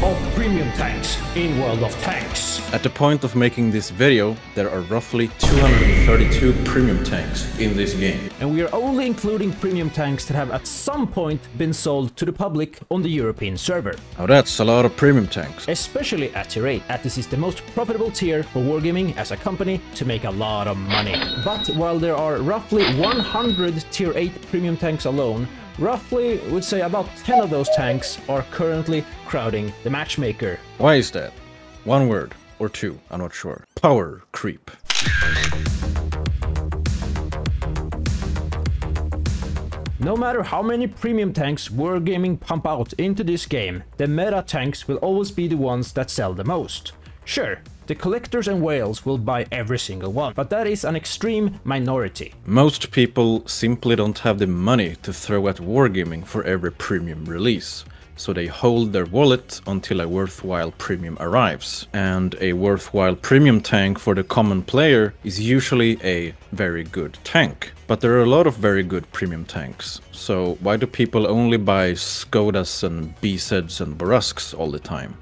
of premium tanks in World of Tanks. At the point of making this video, there are roughly 232 premium tanks in this game. And we are only including premium tanks that have at some point been sold to the public on the European server. Now that's a lot of premium tanks. Especially at tier 8, as this is the most profitable tier for Wargaming as a company to make a lot of money. But while there are roughly 100 tier 8 premium tanks alone, roughly, would say about 10 of those tanks are currently crowding the matchmaker. Why is that? One word, or two, I'm not sure. Power creep. No matter how many premium tanks Wargaming pump out into this game, the meta tanks will always be the ones that sell the most. Sure, the collectors and whales will buy every single one, but that is an extreme minority. Most people simply don't have the money to throw at Wargaming for every premium release, so they hold their wallet until a worthwhile premium arrives. And a worthwhile premium tank for the common player is usually a very good tank. But there are a lot of very good premium tanks, so why do people only buy Skodas and BZs and Borusks all the time?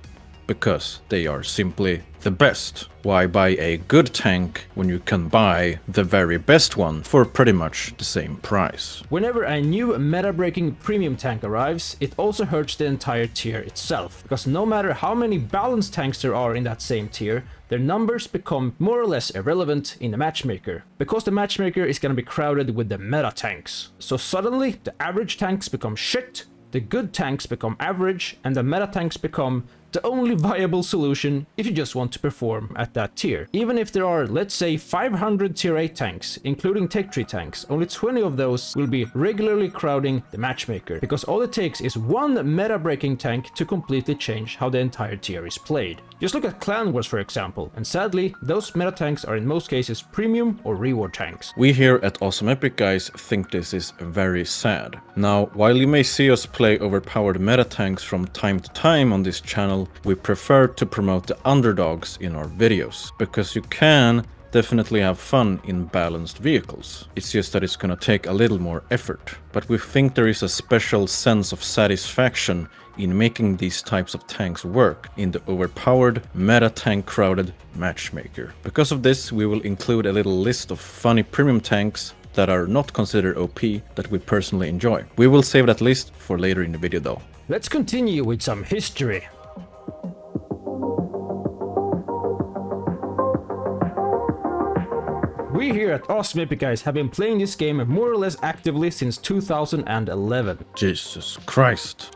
Because they are simply the best. Why buy a good tank when you can buy the very best one for pretty much the same price? Whenever a new meta-breaking premium tank arrives, it also hurts the entire tier itself, because no matter how many balanced tanks there are in that same tier, their numbers become more or less irrelevant in the matchmaker, because the matchmaker is gonna be crowded with the meta tanks. So suddenly, the average tanks become shit, the good tanks become average, and the meta tanks become the only viable solution if you just want to perform at that tier. Even if there are, let's say, 500 tier 8 tanks, including tech tree tanks, only 20 of those will be regularly crowding the matchmaker, because all it takes is one meta-breaking tank to completely change how the entire tier is played. Just look at Clan Wars, for example, and sadly, those meta tanks are in most cases premium or reward tanks. We here at AwesomeEpicGuys think this is very sad. Now, while you may see us play overpowered meta tanks from time to time on this channel, we prefer to promote the underdogs in our videos, because you can definitely have fun in balanced vehicles. It's just that it's gonna take a little more effort. But we think there is a special sense of satisfaction in making these types of tanks work in the overpowered, meta tank crowded matchmaker. Because of this, we will include a little list of funny premium tanks that are not considered OP that we personally enjoy. We will save that list for later in the video though. Let's continue with some history. We here at AwesomeEpicGuys have been playing this game more or less actively since 2011. Jesus Christ.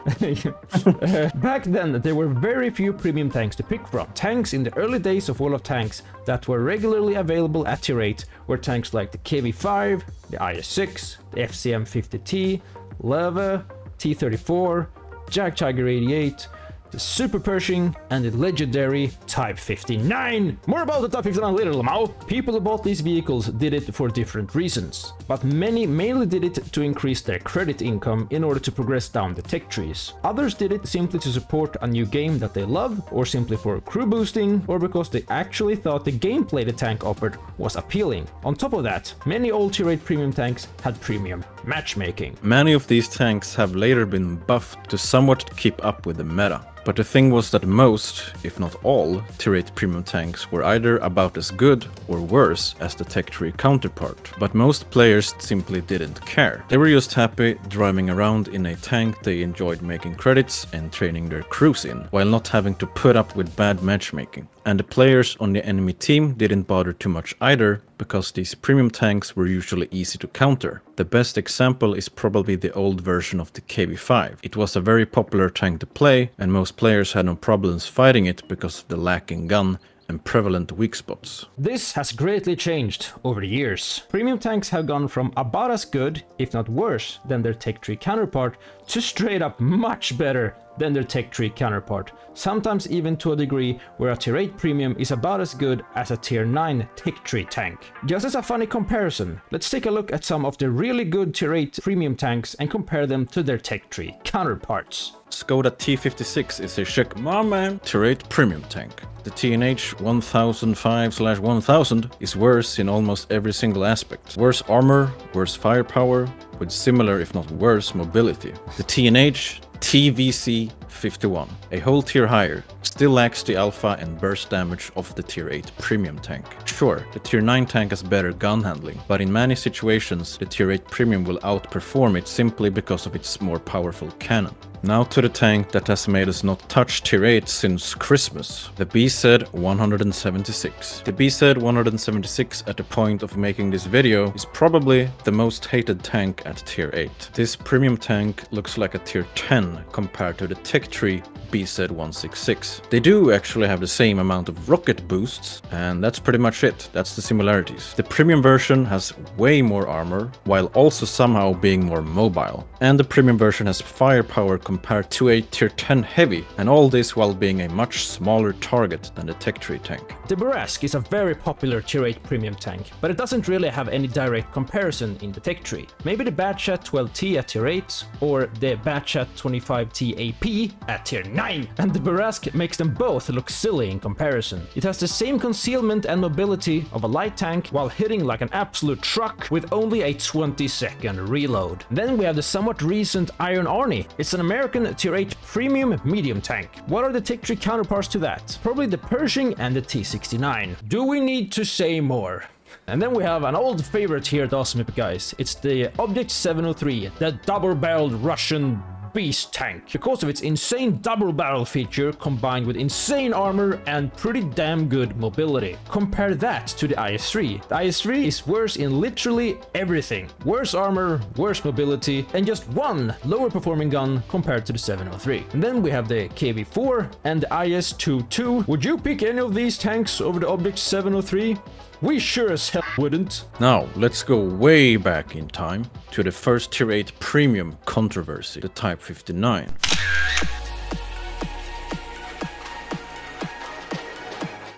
Back then, there were very few premium tanks to pick from. Tanks in the early days of World of Tanks that were regularly available at tier 8 were tanks like the KV-5, the IS-6, the FCM-50T, Leva, T-34, Jag Tiger 88, the Super Pershing, and the legendary Type 59. More about the Type 59 later, Lamau. People who bought these vehicles did it for different reasons, but many mainly did it to increase their credit income in order to progress down the tech trees. Others did it simply to support a new game that they love, or simply for crew boosting, or because they actually thought the gameplay the tank offered was appealing. On top of that, many old tier 8 premium tanks had premium matchmaking. Many of these tanks have later been buffed to somewhat keep up with the meta. But the thing was that most, if not all, tier 8 premium tanks were either about as good or worse as the tech tree counterpart. But most players simply didn't care. They were just happy driving around in a tank they enjoyed making credits and training their crews in, while not having to put up with bad matchmaking. And the players on the enemy team didn't bother too much either, because these premium tanks were usually easy to counter. The best example is probably the old version of the KV-5. It was a very popular tank to play, and most players had no problems fighting it because of the lacking gun and prevalent weak spots. This has greatly changed over the years. Premium tanks have gone from about as good, if not worse, than their tech tree counterpart to straight up much better than their tech tree counterpart, sometimes even to a degree where a tier 8 premium is about as good as a tier 9 tech tree tank. Just as a funny comparison, let's take a look at some of the really good tier 8 premium tanks and compare them to their tech tree counterparts. Skoda T56 is a chic man tier 8 premium tank. The TNH 1005/1000 is worse in almost every single aspect. Worse armor, worse firepower, with similar if not worse mobility. The TNH TVC 51, a whole tier higher, still lacks the alpha and burst damage of the tier 8 premium tank. Sure, the tier 9 tank has better gun handling, but in many situations the tier 8 premium will outperform it simply because of its more powerful cannon. Now to the tank that has made us not touch tier 8 since Christmas, the BZ-176. The BZ-176 at the point of making this video is probably the most hated tank at tier 8. This premium tank looks like a tier 10 compared to the tech tree BZ-166. They do actually have the same amount of rocket boosts, and that's pretty much it. That's the similarities. The premium version has way more armor, while also somehow being more mobile. And the premium version has firepower compared to a tier 10 heavy, and all this while being a much smaller target than the tech tree tank. The Barask is a very popular tier 8 premium tank, but it doesn't really have any direct comparison in the tech tree. Maybe the Batchat 12T at tier 8, or the Batchat 25T AP at tier 9. And the Barask makes them both look silly in comparison. It has the same concealment and mobility of a light tank while hitting like an absolute truck with only a 20-second reload. Then we have the somewhat recent Iron Arnie. It's an American tier 8 premium medium tank. What are the tech tree counterparts to that? Probably the Pershing and the T69. Do we need to say more? And then we have an old favorite here at AwesomeEpicGuys. It's the Object 703, the double-barreled Russian beast tank, because of its insane double barrel feature combined with insane armor and pretty damn good mobility. Compare that to the IS-3. The IS-3 is worse in literally everything. Worse armor, worse mobility, and just one lower performing gun compared to the 703. And then we have the KV-4 and the IS-22. Would you pick any of these tanks over the Object 703? We sure as hell wouldn't. Now, let's go way back in time to the first tier 8 premium controversy, the Type 59.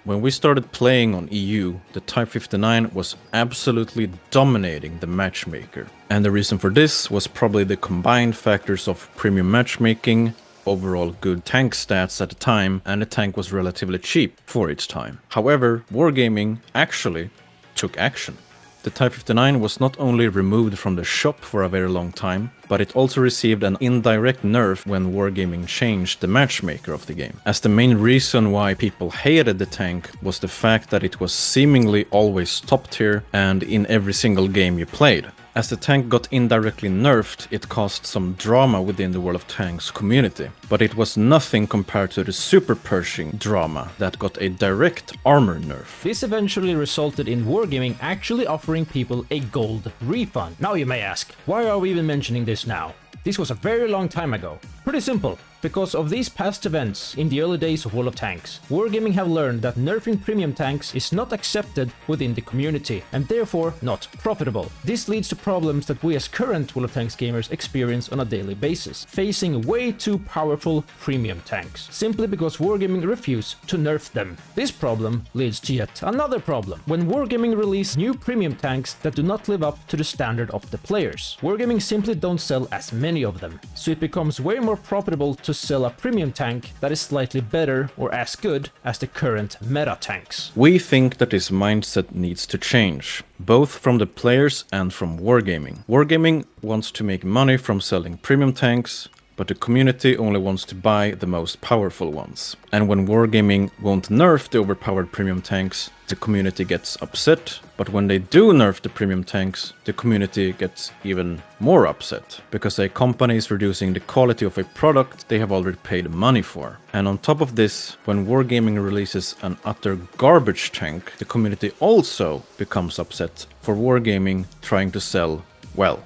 When we started playing on EU, the Type 59 was absolutely dominating the matchmaker. And the reason for this was probably the combined factors of premium matchmaking, overall good tank stats at the time, and the tank was relatively cheap for its time. However, wargaming actually took action. The Type 59 was not only removed from the shop for a very long time, but it also received an indirect nerf when wargaming changed the matchmaker of the game. As the main reason why people hated the tank was the fact that it was seemingly always top tier and in every single game you played. As the tank got indirectly nerfed, it caused some drama within the World of Tanks community, but it was nothing compared to the Super Pershing drama that got a direct armor nerf. This eventually resulted in wargaming actually offering people a gold refund. Now you may ask, why are we even mentioning this now? This was a very long time ago. Pretty simple. Because of these past events in the early days of World of Tanks, wargaming have learned that nerfing premium tanks is not accepted within the community and therefore not profitable. This leads to problems that we as current World of Tanks gamers experience on a daily basis, facing way too powerful premium tanks, simply because wargaming refuse to nerf them. This problem leads to yet another problem. When wargaming release new premium tanks that do not live up to the standard of the players, wargaming simply don't sell as many of them, so it becomes way more profitable to sell a premium tank that is slightly better or as good as the current meta tanks. We think that this mindset needs to change, both from the players and from wargaming. Wargaming wants to make money from selling premium tanks, but the community only wants to buy the most powerful ones. And when wargaming won't nerf the overpowered premium tanks, the community gets upset, but when they do nerf the premium tanks, the community gets even more upset, because a company is reducing the quality of a product they have already paid money for. And on top of this, when wargaming releases an utter garbage tank, the community also becomes upset for wargaming trying to sell, well,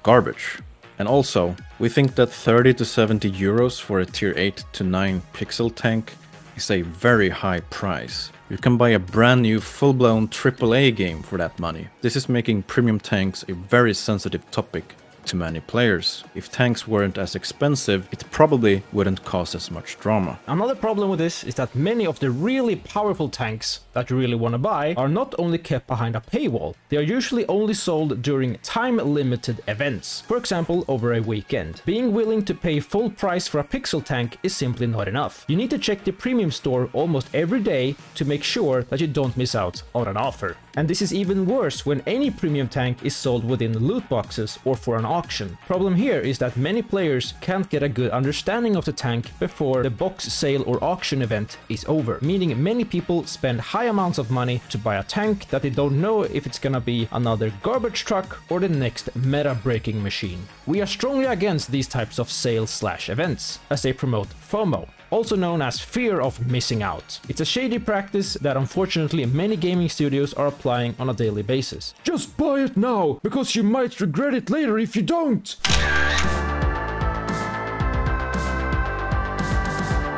garbage. And also, we think that 30 to 70 euros for a tier 8 to 9 pixel tank is a very high price. You can buy a brand new full-blown AAA game for that money. This is making premium tanks a very sensitive topic to many players. If tanks weren't as expensive, it probably wouldn't cause as much drama. Another problem with this is that many of the really powerful tanks that you really want to buy are not only kept behind a paywall, they are usually only sold during time-limited events, for example over a weekend. Being willing to pay full price for a pixel tank is simply not enough. You need to check the premium store almost every day to make sure that you don't miss out on an offer. And this is even worse when any premium tank is sold within loot boxes or for an auction. Problem here is that many players can't get a good understanding of the tank before the box sale or auction event is over, meaning many people spend high amounts of money to buy a tank that they don't know if it's gonna be another garbage truck or the next meta-breaking machine. We are strongly against these types of sales/events, as they promote FOMO, also known as fear of missing out. It's a shady practice that unfortunately many gaming studios are applying on a daily basis. Just buy it now, because you might regret it later if you don't!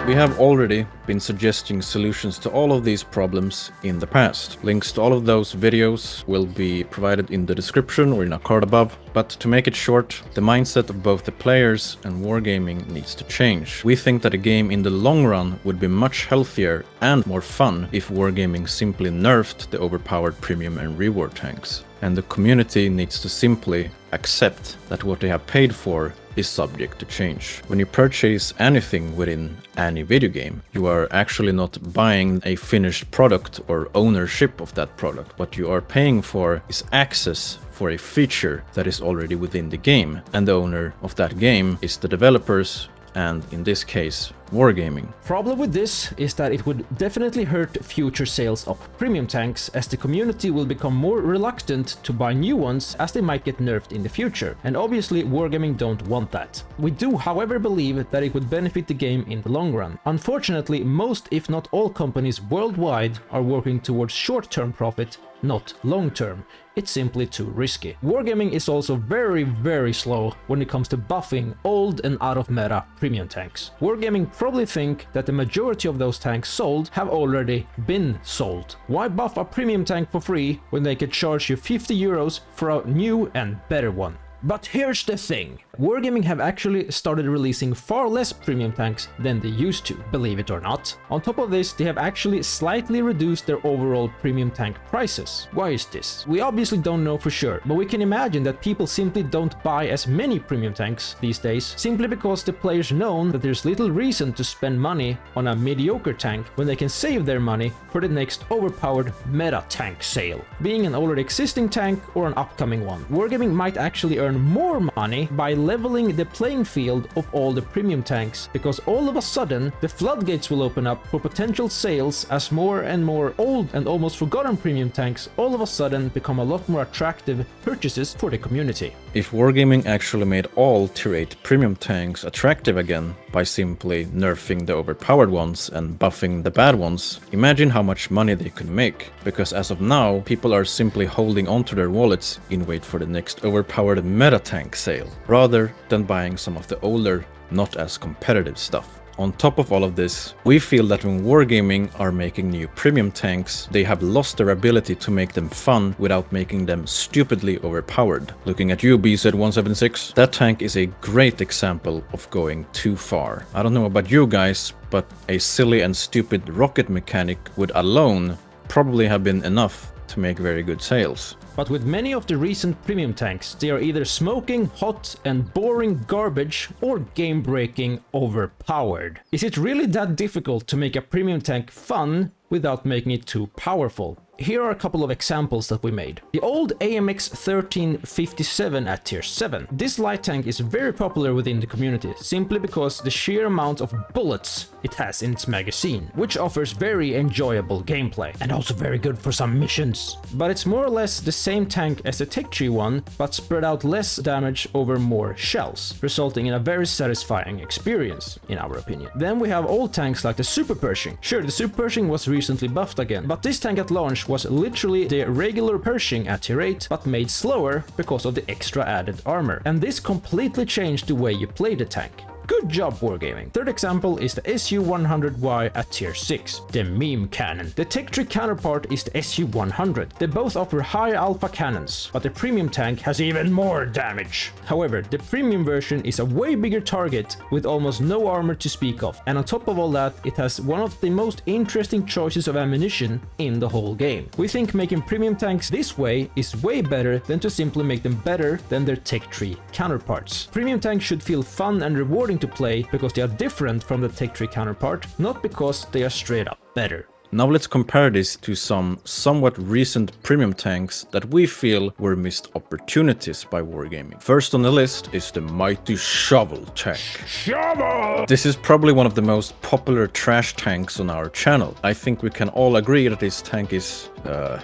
We have already been suggesting solutions to all of these problems in the past. Links to all of those videos will be provided in the description or in a card above. But to make it short, the mindset of both the players and wargaming needs to change. We think that a game in the long run would be much healthier and more fun if wargaming simply nerfed the overpowered premium and reward tanks. And the community needs to simply accept that what they have paid for is subject to change. When you purchase anything within any video game, you are actually not buying a finished product or ownership of that product. What you are paying for is access for a feature that is already within the game, and the owner of that game is the developers, and in this case, wargaming. Problem with this is that it would definitely hurt future sales of premium tanks, as the community will become more reluctant to buy new ones as they might get nerfed in the future, and obviously wargaming don't want that. We do however believe that it would benefit the game in the long run. Unfortunately, most if not all companies worldwide are working towards short-term profit, not long-term. It's simply too risky. Wargaming is also very slow when it comes to buffing old and out of meta premium tanks. Wargaming probably think that the majority of those tanks sold have already been sold. Why buff a premium tank for free when they could charge you 50 euros for a new and better one? But here's the thing, wargaming have actually started releasing far less premium tanks than they used to, believe it or not. On top of this, they have actually slightly reduced their overall premium tank prices. Why is this? We obviously don't know for sure, but we can imagine that people simply don't buy as many premium tanks these days, simply because the players know that there's little reason to spend money on a mediocre tank when they can save their money for the next overpowered meta tank sale, being an already existing tank or an upcoming one. Wargaming might actually earn more money by leveling the playing field of all the premium tanks, because all of a sudden the floodgates will open up for potential sales as more and more old and almost forgotten premium tanks all of a sudden become a lot more attractive purchases for the community. If wargaming actually made all tier 8 premium tanks attractive again by simply nerfing the overpowered ones and buffing the bad ones, imagine how much money they could make, because as of now people are simply holding onto their wallets in wait for the next overpowered meta tank sale, rather than buying some of the older, not as competitive stuff. On top of all of this, we feel that when wargaming are making new premium tanks, they have lost their ability to make them fun without making them stupidly overpowered. Looking at you, BZ176, that tank is a great example of going too far. I don't know about you guys, but a silly and stupid rocket mechanic would alone probably have been enough to make very good sales. But with many of the recent premium tanks, they are either smoking, hot and boring garbage or game-breaking overpowered. Is it really that difficult to make a premium tank fun without making it too powerful? Here are a couple of examples that we made. The old AMX 1357 at tier 7. This light tank is very popular within the community, simply because the sheer amount of bullets it has in its magazine, which offers very enjoyable gameplay, and also very good for some missions. But it's more or less the same tank as the Tech Tree one, but spread out less damage over more shells, resulting in a very satisfying experience, in our opinion. Then we have old tanks like the Super Pershing. Sure, the Super Pershing was recently buffed again, but this tank at launch was literally the regular Pershing at tier 8, but made slower because of the extra added armor. And this completely changed the way you play the tank. Good job, wargaming. Third example is the SU-100Y at tier 6, the meme cannon. The Tech Tree counterpart is the SU-100. They both offer high alpha cannons, but the premium tank has even more damage. However, the premium version is a way bigger target with almost no armor to speak of, and on top of all that, it has one of the most interesting choices of ammunition in the whole game. We think making premium tanks this way is way better than to simply make them better than their Tech Tree counterparts. Premium tanks should feel fun and rewarding to play because they are different from the Tech Tree counterpart, not because they are straight up better. Now let's compare this to some somewhat recent premium tanks that we feel were missed opportunities by wargaming. First on the list is the mighty Shovel tank. Shovel! This is probably one of the most popular trash tanks on our channel. I think we can all agree that this tank is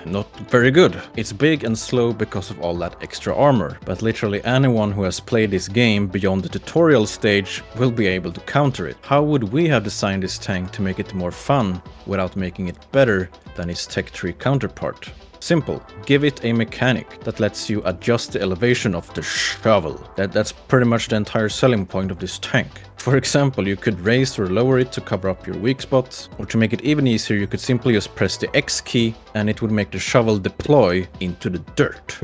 not very good. It's big and slow because of all that extra armor, but literally anyone who has played this game beyond the tutorial stage will be able to counter it. How would we have designed this tank to make it more fun without making it better than its tech tree counterpart? Simple. Give it a mechanic that lets you adjust the elevation of the shovel. That's pretty much the entire selling point of this tank. For example, you could raise or lower it to cover up your weak spots, or to make it even easier, you could simply just press the X key and it would make the shovel deploy into the dirt,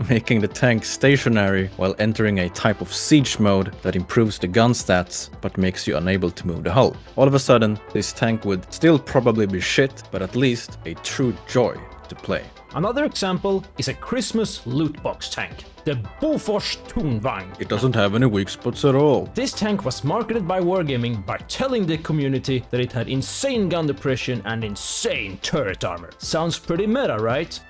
making the tank stationary while entering a type of siege mode that improves the gun stats but makes you unable to move the hull. All of a sudden, this tank would still probably be shit, but at least a true joy to play. Another example is a Christmas loot box tank, the Bofors Tungvagn. It doesn't have any weak spots at all. This tank was marketed by Wargaming by telling the community that it had insane gun depression and insane turret armor. Sounds pretty meta, right?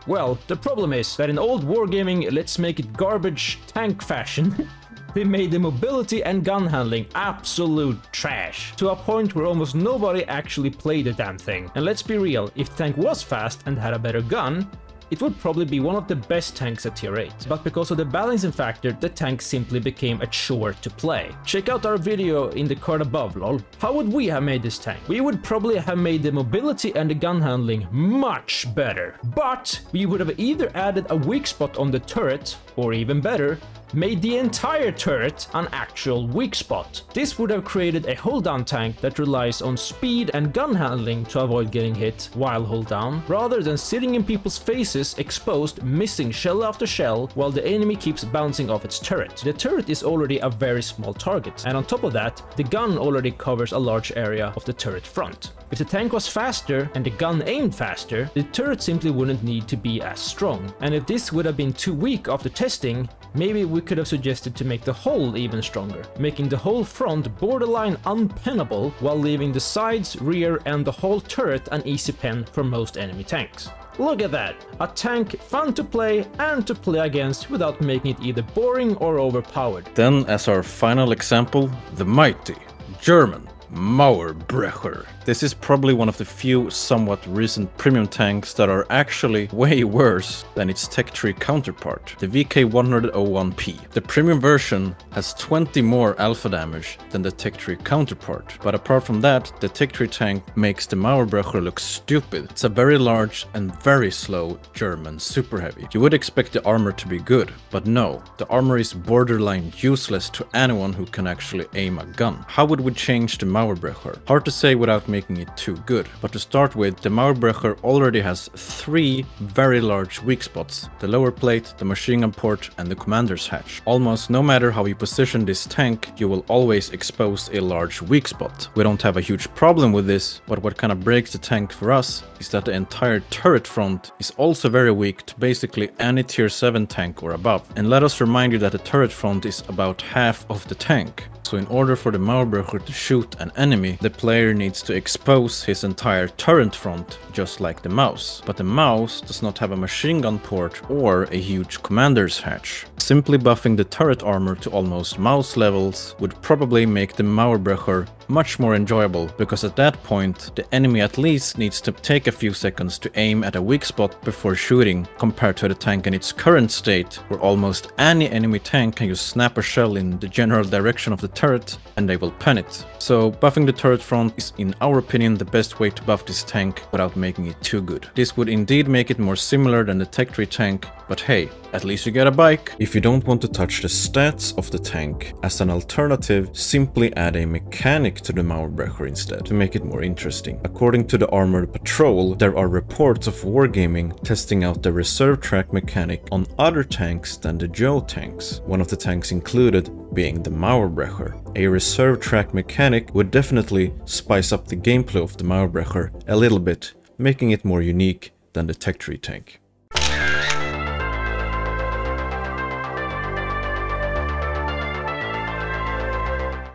Well, the problem is that in old Wargaming let's make it garbage tank fashion, they made the mobility and gun handling absolute trash, to a point where almost nobody actually played the damn thing. And let's be real, if the tank was fast and had a better gun, it would probably be one of the best tanks at tier 8. But because of the balancing factor, the tank simply became a chore to play. Check out our video in the card above, lol. How would we have made this tank? We would probably have made the mobility and the gun handling much better. But we would have either added a weak spot on the turret, or even better, made the entire turret an actual weak spot. This would have created a hold down tank that relies on speed and gun handling to avoid getting hit while hold down, rather than sitting in people's faces exposed, missing shell after shell while the enemy keeps bouncing off its turret. The turret is already a very small target, and on top of that, the gun already covers a large area of the turret front. If the tank was faster and the gun aimed faster, the turret simply wouldn't need to be as strong. And if this would have been too weak after testing, maybe we could have suggested to make the hull even stronger, making the whole front borderline unpennable while leaving the sides, rear and the whole turret an easy pen for most enemy tanks. Look at that! A tank fun to play and to play against without making it either boring or overpowered. Then, as our final example, the mighty German Mauerbrecher. This is probably one of the few somewhat recent premium tanks that are actually way worse than its tech tree counterpart, the VK101P. The premium version has 20 more alpha damage than the tech tree counterpart, but apart from that, the tech tree tank makes the Mauerbrecher look stupid. It's a very large and very slow German super heavy. You would expect the armor to be good, but no, the armor is borderline useless to anyone who can actually aim a gun. How would we change the Mauerbrecher? Hard to say without making it too good, but to start with, the Mauerbrecher already has 3 very large weak spots: the lower plate, the machine gun port and the commander's hatch. Almost no matter how you position this tank, you will always expose a large weak spot. We don't have a huge problem with this, but what kind of breaks the tank for us is that the entire turret front is also very weak to basically any tier 7 tank or above. And let us remind you that the turret front is about half of the tank. So in order for the Mauerbrecher to shoot an enemy, the player needs to expose his entire turret front, just like the mouse. But the mouse does not have a machine gun port or a huge commander's hatch. Simply buffing the turret armor to almost mouse levels would probably make the Mauerbrecher much more enjoyable, because at that point the enemy at least needs to take a few seconds to aim at a weak spot before shooting, compared to the tank in its current state where almost any enemy tank can just snap a shell in the general direction of the turret and they will pen it. So buffing the turret front is in our opinion the best way to buff this tank without making it too good. This would indeed make it more similar than the tech tree tank, but hey, at least you get a bike. If you don't want to touch the stats of the tank, as an alternative, simply add a mechanic to the Mauerbrecher instead to make it more interesting. According to the Armored Patrol, there are reports of Wargaming testing out the reserve track mechanic on other tanks than the Joe tanks, one of the tanks included being the Mauerbrecher. A reserve track mechanic would definitely spice up the gameplay of the Mauerbrecher a little bit, making it more unique than the tech tree tank.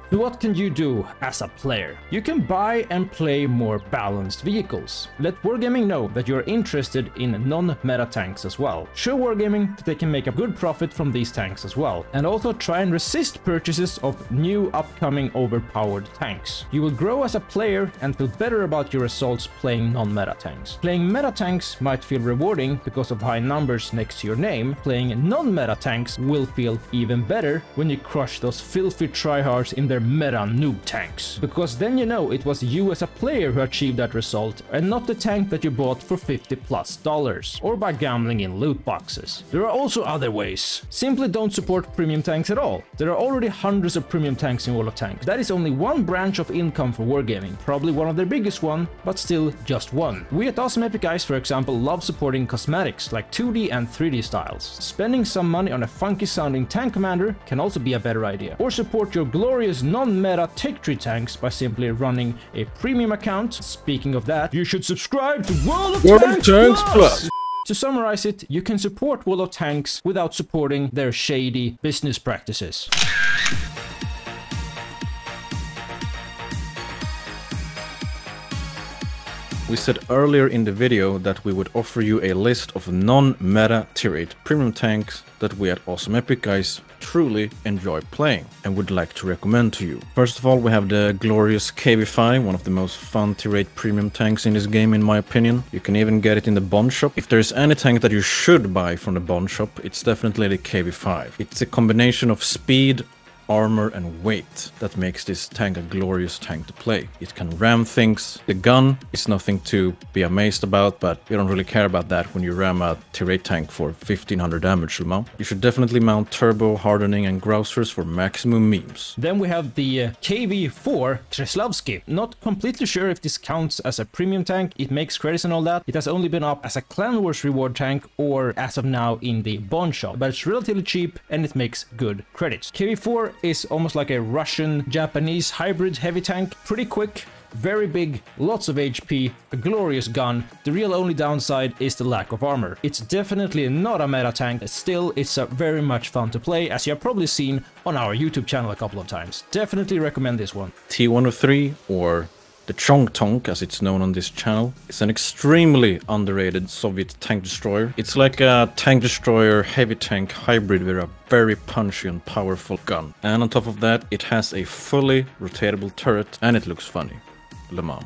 So what can you do as a player? You can buy and play more balanced vehicles. Let Wargaming know that you're interested in non-meta tanks as well. Show Wargaming that they can make a good profit from these tanks as well. And also try and resist purchases of new upcoming overpowered tanks. You will grow as a player and feel better about your results playing non-meta tanks. Playing meta tanks might feel rewarding because of high numbers next to your name. Playing non-meta tanks will feel even better when you crush those filthy tryhards in their meta noob tanks. Because then you know it was you as a player who achieved that result and not the tank that you bought for $50+ or by gambling in loot boxes. There are also other ways. Simply don't support premium tanks at all. There are already hundreds of premium tanks in World of Tanks. That is only one branch of income for Wargaming, probably one of their biggest one, but still just one. We at AwesomeEpicGuys, for example, love supporting cosmetics like 2D and 3D styles. Spending some money on a funky sounding tank commander can also be a better idea. Or support your glorious non-meta tech tree tanks by simply running a premium account. Speaking of that, you should subscribe to World of Tanks Plus! To summarize it, you can support World of Tanks without supporting their shady business practices. We said earlier in the video that we would offer you a list of non-meta tier 8 premium tanks that we at AwesomeEpicGuys truly enjoy playing and would like to recommend to you. First of all, we have the glorious KV5, one of the most fun tier 8 premium tanks in this game in my opinion. You can even get it in the Bond shop. If there's any tank that you should buy from the Bond shop, it's definitely the KV5. It's a combination of speed, armor and weight that makes this tank a glorious tank to play. It can ram things. The gun is nothing to be amazed about, but you don't really care about that when you ram a tier 8 tank for 1500 damage mount. You should definitely mount turbo, hardening and grousers for maximum memes. Then we have the KV4 Kreslavsky. Not completely sure if this counts as a premium tank. It makes credits and all that. It has only been up as a Clan Wars reward tank or as of now in the Bond shop, but it's relatively cheap and it makes good credits. KV4 is almost like a Russian-Japanese hybrid heavy tank. Pretty quick, very big, lots of HP, a glorious gun. The real only downside is the lack of armor. It's definitely not a meta tank, still it's very much fun to play, as you have probably seen on our YouTube channel a couple of times. Definitely recommend this one. T103, or the Chong Tonk, as it's known on this channel, is an extremely underrated Soviet tank destroyer. It's like a tank destroyer heavy tank hybrid with a very punchy and powerful gun. And on top of that, it has a fully rotatable turret and it looks funny. Le Mans.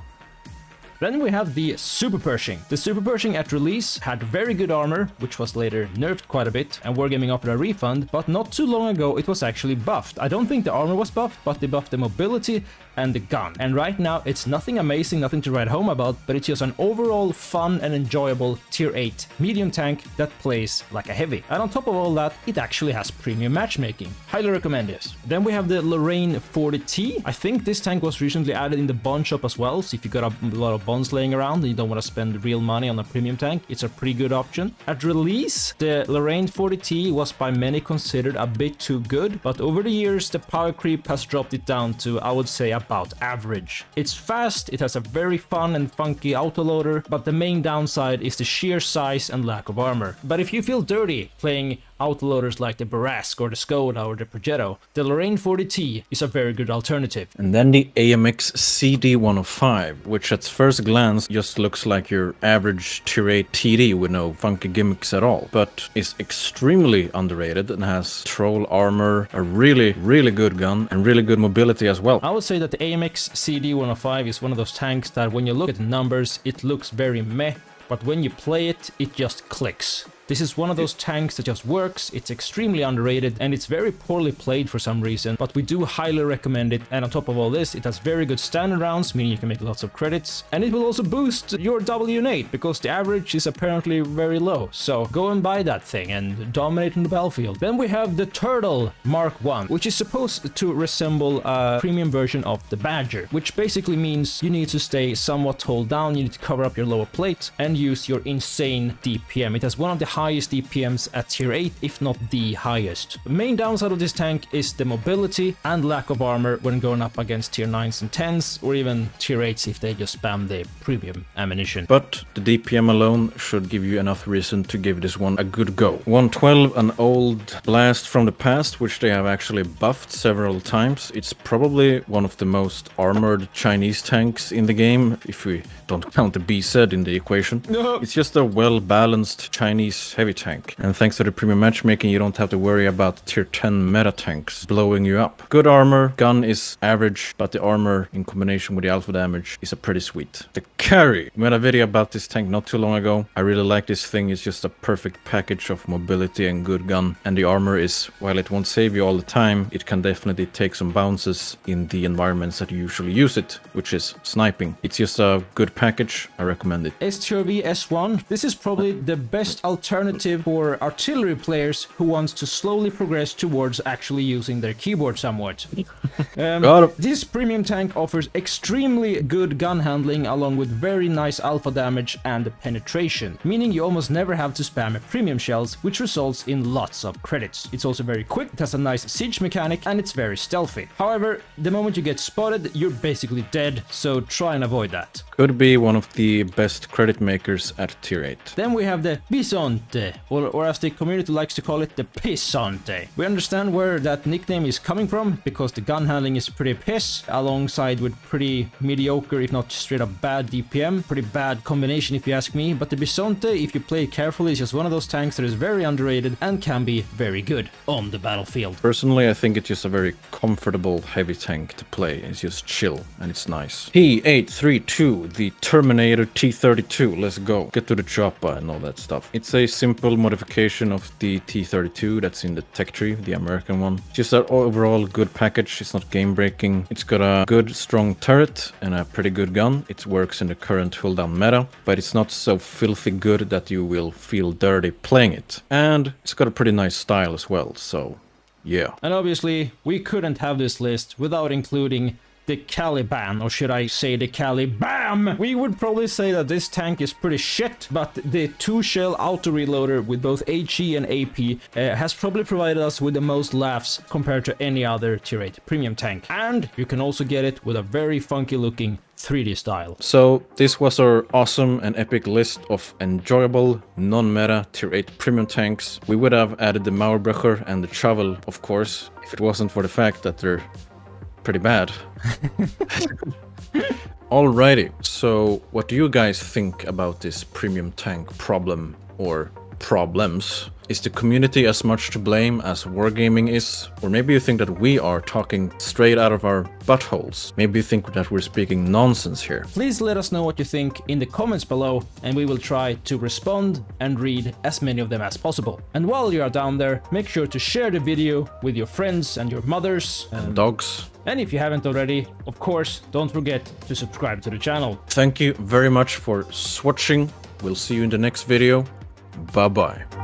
Then we have the Super Pershing. The Super Pershing at release had very good armor, which was later nerfed quite a bit, and Wargaming offered a refund, but not too long ago it was actually buffed. I don't think the armor was buffed, but they buffed the mobility and the gun. And right now it's nothing amazing, nothing to write home about, but it's just an overall fun and enjoyable tier 8 medium tank that plays like a heavy. And on top of all that, it actually has premium matchmaking. Highly recommend this. Then we have the Lorraine 40T. I think this tank was recently added in the Bond shop as well, so if you got a lot of bonds laying around and you don't want to spend real money on a premium tank, it's a pretty good option. At release, the Lorraine 40T was by many considered a bit too good, but over the years the power creep has dropped it down to, I would say, about average. It's fast, it has a very fun and funky autoloader, but the main downside is the sheer size and lack of armor. But if you feel dirty playing autoloaders like the Barask or the Skoda or the Progetto, the Lorraine 40T is a very good alternative. And then the AMX CD105, which at first glance just looks like your average tier 8 TD with no funky gimmicks at all, but is extremely underrated and has troll armor, a really good gun, and really good mobility as well. I would say that the AMX CD105 is one of those tanks that when you look at the numbers, it looks very meh, but when you play it, it just clicks. This is one of those tanks that just works, it's extremely underrated, and it's very poorly played for some reason, but we do highly recommend it. And on top of all this, it has very good standard rounds, meaning you can make lots of credits, and it will also boost your WN8, because the average is apparently very low. So go and buy that thing and dominate on the battlefield. Then we have the Turtle Mark 1, which is supposed to resemble a premium version of the Badger, which basically means you need to stay somewhat hold down, you need to cover up your lower plate, and use your insane DPM. It has one of the highest DPMs at tier 8, if not the highest. The main downside of this tank is the mobility and lack of armor when going up against tier 9s and 10s, or even tier 8s if they just spam the premium ammunition. But the DPM alone should give you enough reason to give this one a good go. 112, an old blast from the past, which they have actually buffed several times. It's probably one of the most armored Chinese tanks in the game, if we don't count the BZ in the equation. No. It's just a well-balanced Chinese heavy tank. And thanks to the premium matchmaking, you don't have to worry about tier 10 meta tanks blowing you up. Good armor, gun is average, but the armor in combination with the alpha damage is a pretty sweet. The carry. We made a video about this tank not too long ago. I really like this thing. It's just a perfect package of mobility and good gun. And the armor is, while it won't save you all the time, it can definitely take some bounces in the environments that you usually use it, which is sniping. It's just a good package. I recommend it. STRV S1. This is probably the best alternative for artillery players who wants to slowly progress towards actually using their keyboard somewhat. This premium tank offers extremely good gun handling along with very nice alpha damage and penetration, meaning you almost never have to spam premium shells, which results in lots of credits. It's also very quick, it has a nice siege mechanic, and it's very stealthy. However, the moment you get spotted, you're basically dead, so try and avoid that. Could be one of the best credit makers at tier 8. Then we have the Bisonte, or as the community likes to call it, the Pissonte. We understand where that nickname is coming from, because the gun handling is pretty piss, alongside with pretty mediocre, if not straight up bad DPM. Pretty bad combination if you ask me, but the Bisonte, if you play it carefully, is just one of those tanks that is very underrated and can be very good on the battlefield. Personally, I think it's just a very comfortable heavy tank to play. It's just chill and it's nice. P832, the Terminator T32. Let's go. Get to the chopper and all that stuff. It's a simple modification of the T32 that's in the tech tree, the American one. Just an overall good package. It's not game breaking. It's got a good strong turret and a pretty good gun. It works in the current hold down meta, but it's not so filthy good that you will feel dirty playing it. And it's got a pretty nice style as well, so yeah. And obviously, we couldn't have this list without including the Caliban, or should I say the Calibam? We would probably say that this tank is pretty shit, but the 2-shell auto-reloader with both HE and AP has probably provided us with the most laughs compared to any other tier 8 premium tank. And you can also get it with a very funky looking 3D style. So this was our awesome and epic list of enjoyable non-meta tier 8 premium tanks. We would have added the Mauerbrecher and the Shovel, of course, if it wasn't for the fact that they're pretty bad. Alrighty, so what do you guys think about this premium tank problem or problems? Is the community as much to blame as wargaming is? Or maybe you think that we are talking straight out of our buttholes? Maybe you think that we're speaking nonsense here. Please let us know what you think in the comments below, and we will try to respond and read as many of them as possible. And while you are down there, make sure to share the video with your friends and your mothers and dogs. And if you haven't already, of course, don't forget to subscribe to the channel. Thank you very much for watching. We'll see you in the next video. Bye-bye.